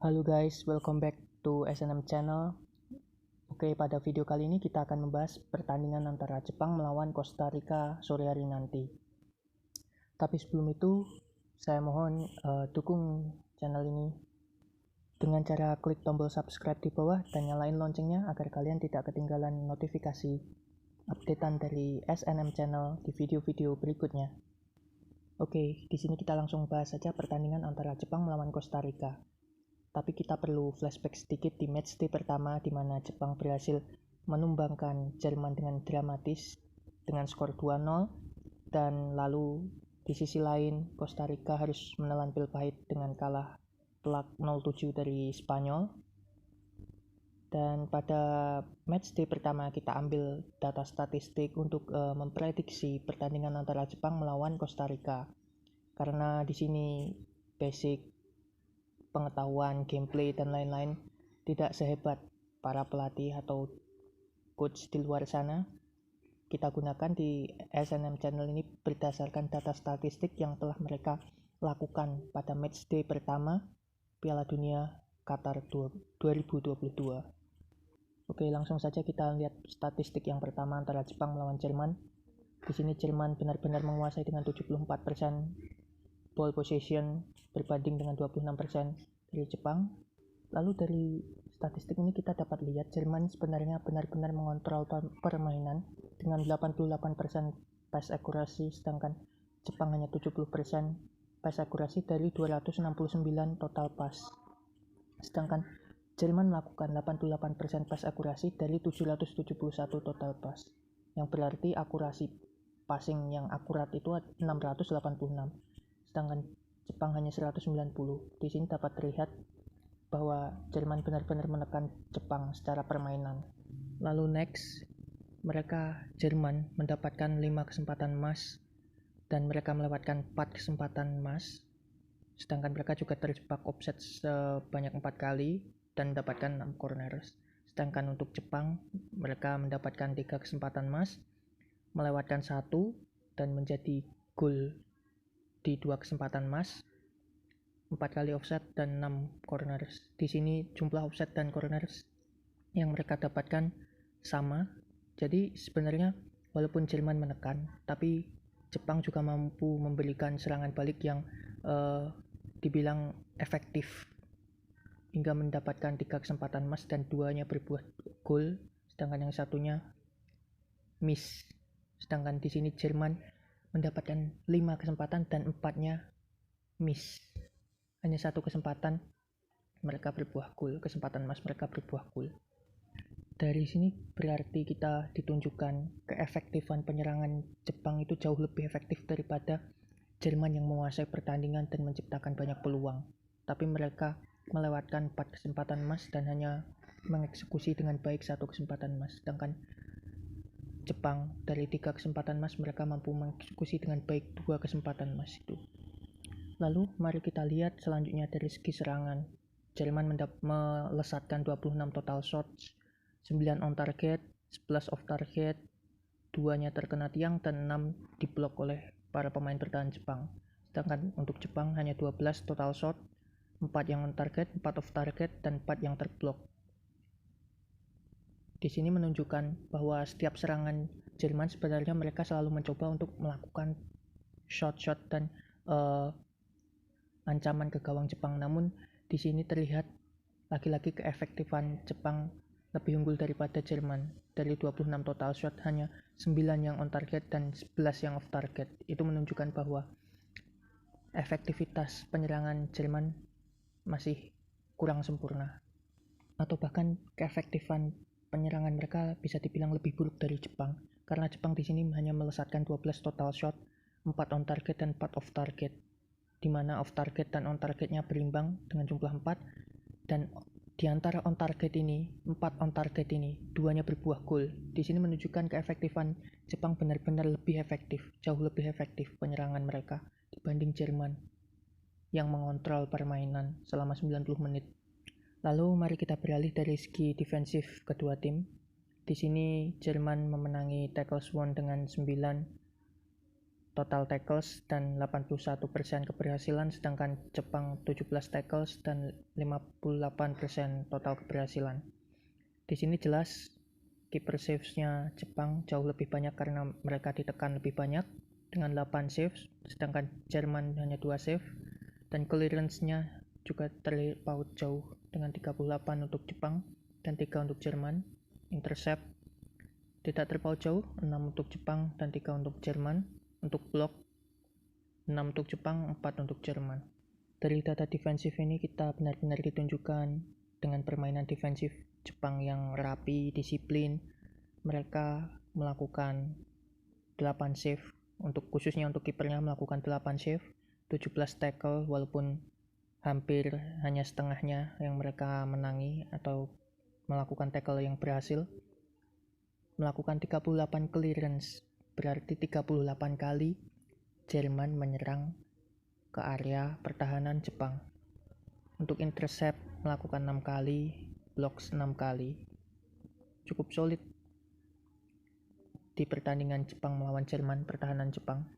Halo guys, welcome back to SNM channel. Oke, pada video kali ini kita akan membahas pertandingan antara Jepang melawan Costa Rica sore hari nanti. Tapi sebelum itu, saya mohon dukung channel ini dengan cara klik tombol subscribe di bawah dan nyalain loncengnya agar kalian tidak ketinggalan notifikasi updatean dari SNM channel di video-video berikutnya. Oke, di sini kita langsung bahas saja pertandingan antara Jepang melawan Costa Rica. Tapi kita perlu flashback sedikit di matchday pertama di mana Jepang berhasil menumbangkan Jerman dengan dramatis dengan skor 2-0, dan lalu di sisi lain Costa Rica harus menelan pil pahit dengan kalah telak 0-7 dari Spanyol. Dan pada matchday pertama kita ambil data statistik untuk memprediksi pertandingan antara Jepang melawan Costa Rica. Karena di sini basic pengetahuan, gameplay, dan lain-lain tidak sehebat para pelatih atau coach di luar sana. Kita gunakan di SNM channel ini berdasarkan data statistik yang telah mereka lakukan pada matchday pertama Piala Dunia Qatar 2022. Oke, langsung saja kita lihat statistik yang pertama antara Jepang melawan Jerman. Di sini Jerman benar-benar menguasai dengan 74% ball possession berbanding dengan 26% dari Jepang. Lalu dari statistik ini kita dapat lihat Jerman sebenarnya benar-benar mengontrol permainan dengan 88% pass accuracy, sedangkan Jepang hanya 70% pass accuracy dari 269 total pass. Sedangkan Jerman melakukan 88% pass accuracy dari 771 total pass, yang berarti akurasi passing yang akurat itu 686. Sedangkan Jepang hanya 190. Di sini dapat terlihat bahwa Jerman benar-benar menekan Jepang secara permainan. Lalu next, Jerman mendapatkan 5 kesempatan emas dan mereka melewatkan 4 kesempatan emas. Sedangkan mereka juga terjebak offset sebanyak 4 kali dan mendapatkan 6 corners. Sedangkan untuk Jepang, mereka mendapatkan 3 kesempatan emas, melewatkan 1 dan menjadi gol di 2 kesempatan emas, 4 kali offset dan 6 corners. Di sini jumlah offset dan corners yang mereka dapatkan sama. Jadi sebenarnya walaupun Jerman menekan, tapi Jepang juga mampu memberikan serangan balik yang dibilang efektif hingga mendapatkan 3 kesempatan emas dan 2-nya berbuah gol, sedangkan yang satunya miss. Sedangkan di sini Jerman mendapatkan 5 kesempatan dan 4-nya miss. Hanya 1 kesempatan mereka berbuah gol, kesempatan emas mereka berbuah gol. Dari sini berarti kita ditunjukkan keefektifan penyerangan Jepang itu jauh lebih efektif daripada Jerman yang menguasai pertandingan dan menciptakan banyak peluang. Tapi mereka melewatkan 4 kesempatan emas dan hanya mengeksekusi dengan baik 1 kesempatan emas. Sedangkan Jepang dari 3 kesempatan emas mereka mampu mengeksekusi dengan baik 2 kesempatan emas itu. Lalu mari kita lihat selanjutnya dari segi serangan. Jerman melesatkan 26 total shots, 9 on target, 11 off target, 2-nya terkena tiang dan 6 diblok oleh para pemain bertahan Jepang. Sedangkan untuk Jepang hanya 12 total shot, 4 yang on target, 4 off target, dan 4 yang terblok. Di sini menunjukkan bahwa setiap serangan Jerman sebenarnya mereka selalu mencoba untuk melakukan shot-shot dan ancaman ke gawang Jepang. Namun di sini terlihat lagi-lagi keefektifan Jepang lebih unggul daripada Jerman. Dari 26 total shot hanya 9 yang on target dan 11 yang off target. Itu menunjukkan bahwa efektivitas penyerangan Jerman masih kurang sempurna, atau bahkan keefektifan penyerangan mereka bisa dibilang lebih buruk dari Jepang, karena Jepang di sini hanya melesatkan 12 total shot, 4 on target dan 4 off target, di mana off target dan on targetnya berimbang dengan jumlah 4, dan di antara on target ini, 4 on target ini, 2-nya berbuah gol. Di sini menunjukkan keefektifan Jepang benar-benar lebih efektif, jauh lebih efektif penyerangan mereka dibanding Jerman yang mengontrol permainan selama 90 menit. Lalu mari kita beralih dari segi defensif kedua tim. Di sini Jerman memenangi tackles won dengan 9, total tackles dan 81% keberhasilan, sedangkan Jepang 17 tackles dan 58% total keberhasilan. Di sini jelas keeper saves-nya Jepang jauh lebih banyak karena mereka ditekan lebih banyak dengan 8 saves, sedangkan Jerman hanya 2 save, dan clearance-nya juga terpaut jauh dengan 38 untuk Jepang dan 3 untuk Jerman. Intercept tidak terpaut jauh, 6 untuk Jepang dan 3 untuk Jerman. Untuk block 6 untuk Jepang, 4 untuk Jerman. Dari data defensif ini kita benar-benar ditunjukkan dengan permainan defensif Jepang yang rapi, disiplin. Mereka melakukan 8 save, khususnya untuk kipernya melakukan 8 save, 17 tackle, walaupun hampir hanya setengahnya yang mereka menangi atau melakukan tackle yang berhasil. Melakukan 38 clearance, berarti 38 kali Jerman menyerang ke area pertahanan Jepang. Untuk intercept melakukan 6 kali, blocks 6 kali. Cukup solid di pertandingan Jepang melawan Jerman, pertahanan Jepang.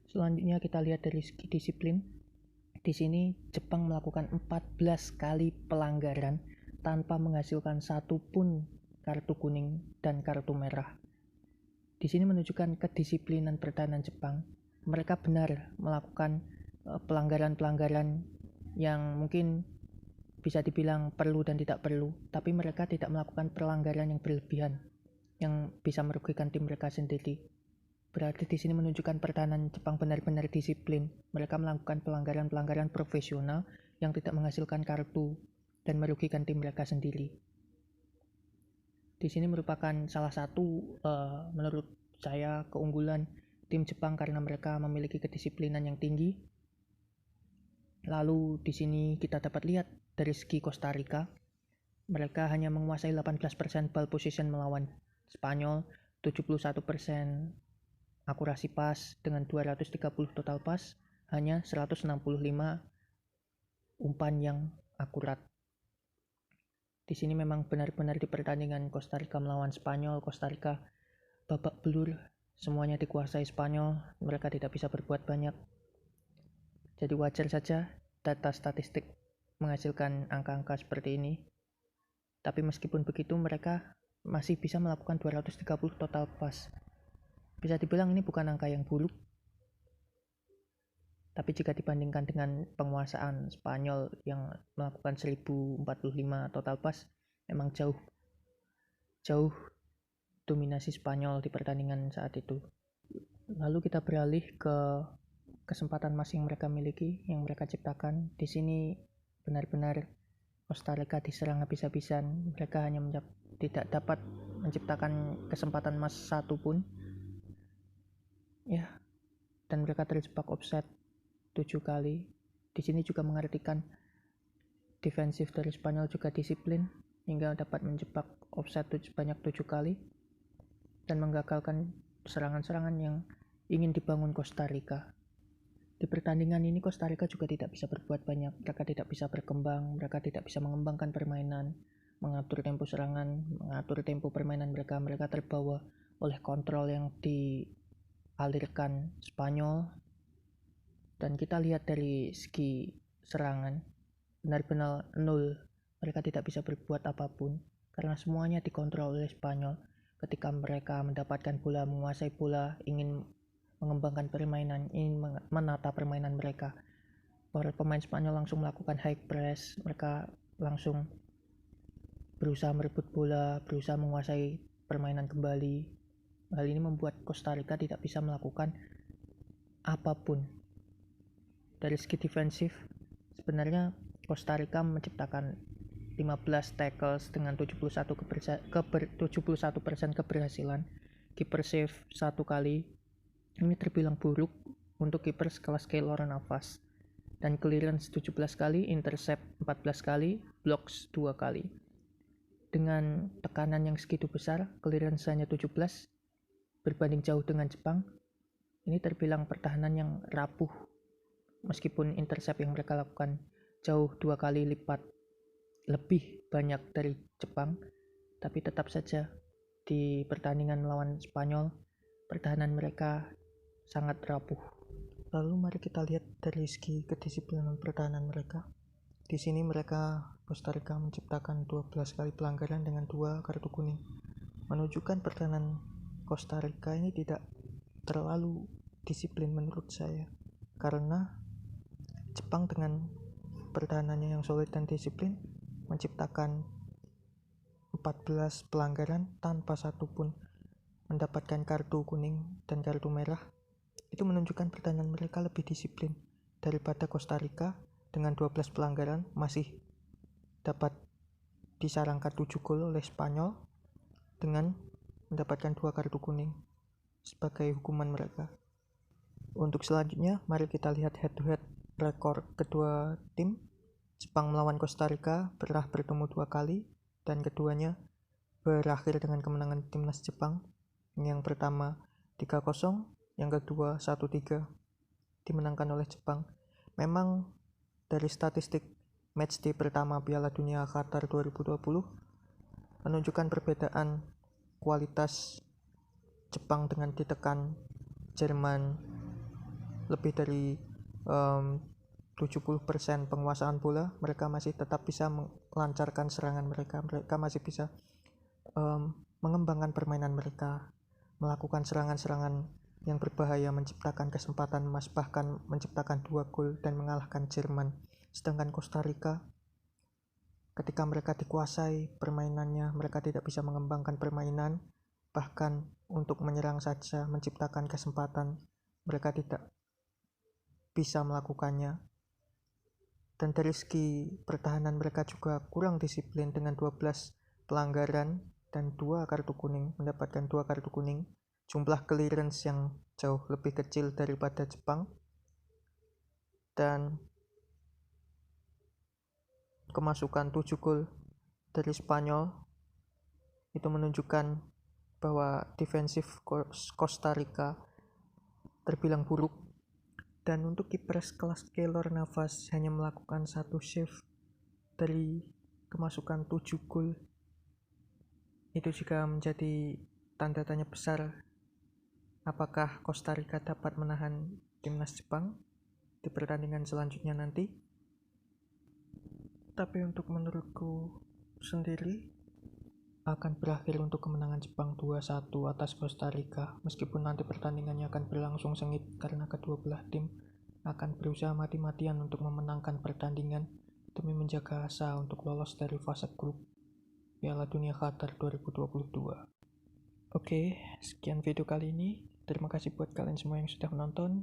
Selanjutnya kita lihat dari segi disiplin. Di sini Jepang melakukan 14 kali pelanggaran tanpa menghasilkan satu pun kartu kuning dan kartu merah. Di sini menunjukkan kedisiplinan pertahanan Jepang. Mereka benar melakukan pelanggaran-pelanggaran yang mungkin bisa dibilang perlu dan tidak perlu, tapi mereka tidak melakukan pelanggaran yang berlebihan yang bisa merugikan tim mereka sendiri. Berarti di sini menunjukkan pertahanan Jepang benar-benar disiplin. Mereka melakukan pelanggaran-pelanggaran profesional yang tidak menghasilkan kartu dan merugikan tim mereka sendiri. Di sini merupakan salah satu menurut saya keunggulan tim Jepang karena mereka memiliki kedisiplinan yang tinggi. Lalu di sini kita dapat lihat dari segi Costa Rica, mereka hanya menguasai 18% ball position melawan Spanyol, 71% akurasi pas dengan 230 total pas, hanya 165 umpan yang akurat. Di sini memang benar-benar di pertandingan Costa Rica melawan Spanyol, Costa Rica babak belur, semuanya dikuasai Spanyol, mereka tidak bisa berbuat banyak. Jadi wajar saja data statistik menghasilkan angka-angka seperti ini. Tapi meskipun begitu mereka masih bisa melakukan 230 total pass. Bisa dibilang ini bukan angka yang buruk. Tapi jika dibandingkan dengan penguasaan Spanyol yang melakukan 1045 total pass, memang jauh dominasi Spanyol di pertandingan saat itu. Lalu kita beralih ke kesempatan emas yang mereka miliki, yang mereka ciptakan. Di sini benar-benar Costa Rica diserang habis-habisan. Mereka hanya tidak dapat menciptakan kesempatan emas satu pun. Ya, dan mereka terjebak offside 7 kali. Di sini juga mengartikan defensif dari Spanyol juga disiplin hingga dapat menjebak offside sebanyak 7 kali dan menggagalkan serangan-serangan yang ingin dibangun Costa Rica. Di pertandingan ini Costa Rica juga tidak bisa berbuat banyak. Mereka tidak bisa berkembang, mereka tidak bisa mengembangkan permainan, mengatur tempo serangan, mengatur tempo permainan mereka. Mereka terbawa oleh kontrol yang dialirkan Spanyol. Dan kita lihat dari segi serangan, benar-benar nol. Mereka tidak bisa berbuat apapun karena semuanya dikontrol oleh Spanyol. Ketika mereka mendapatkan bola, menguasai bola, ingin mengembangkan permainan, ingin menata permainan mereka, para pemain Spanyol langsung melakukan high press. Mereka langsung berusaha merebut bola, berusaha menguasai permainan kembali. Hal ini membuat Costa Rica tidak bisa melakukan apapun. Dari segi defensif, sebenarnya Costa Rica menciptakan 15 tackles dengan 71% keberhasilan. Kiper save 1 kali. Ini terbilang buruk untuk kiper sekelas Keylor Navas. Dan clearance 17 kali, intercept 14 kali, blocks 2 kali. Dengan tekanan yang segitu besar, clearance hanya 17, berbanding jauh dengan Jepang. Ini terbilang pertahanan yang rapuh. Meskipun intercept yang mereka lakukan jauh 2 kali lipat lebih banyak dari Jepang, tapi tetap saja di pertandingan melawan Spanyol, pertahanan mereka sangat rapuh. Lalu mari kita lihat dari segi kedisiplinan pertahanan mereka. Di sini Costa Rica menciptakan 12 kali pelanggaran dengan 2 kartu kuning. Menunjukkan pertahanan Costa Rica ini tidak terlalu disiplin menurut saya. Karena Jepang dengan pertahanannya yang solid dan disiplin menciptakan 14 pelanggaran tanpa satupun mendapatkan kartu kuning dan kartu merah. Itu menunjukkan pertahanan mereka lebih disiplin daripada Costa Rica dengan 12 pelanggaran masih dapat disarankan 7 gol oleh Spanyol dengan mendapatkan 2 kartu kuning sebagai hukuman mereka. Untuk selanjutnya, mari kita lihat head to head rekor kedua tim. Jepang melawan Costa Rica pernah bertemu 2 kali dan keduanya berakhir dengan kemenangan timnas Jepang. Yang pertama 3-0, yang kedua 1-3 dimenangkan oleh Jepang. Memang dari statistik matchday pertama Piala Dunia Qatar 2020 menunjukkan perbedaan kualitas Jepang dengan ditekan Jerman lebih dari 70% penguasaan bola. Mereka masih tetap bisa melancarkan serangan mereka masih bisa mengembangkan permainan mereka, melakukan serangan-serangan yang berbahaya, menciptakan kesempatan emas, bahkan menciptakan 2 gol dan mengalahkan Jerman. Sedangkan Costa Rica, ketika mereka dikuasai permainannya, mereka tidak bisa mengembangkan permainan, bahkan untuk menyerang saja, menciptakan kesempatan, mereka tidak bisa melakukannya. Dan dari segi pertahanan mereka juga kurang disiplin dengan 12 pelanggaran dan 2 kartu kuning, mendapatkan 2 kartu kuning. Jumlah clearance yang jauh lebih kecil daripada Jepang, dan kemasukan 7 gol dari Spanyol itu menunjukkan bahwa defensif Costa Rica terbilang buruk. Dan untuk kiper kelas Keylor Navas hanya melakukan 1 save dari kemasukan 7 gol. Itu juga menjadi tanda tanya besar, apakah Costa Rica dapat menahan timnas Jepang di pertandingan selanjutnya nanti. Tapi untuk menurutku sendiri akan berakhir untuk kemenangan Jepang 2-1 atas Costa Rica, meskipun nanti pertandingannya akan berlangsung sengit karena kedua belah tim akan berusaha mati-matian untuk memenangkan pertandingan demi menjaga asa untuk lolos dari fase grup Piala Dunia Qatar 2022. Oke, sekian video kali ini. Terima kasih buat kalian semua yang sudah menonton.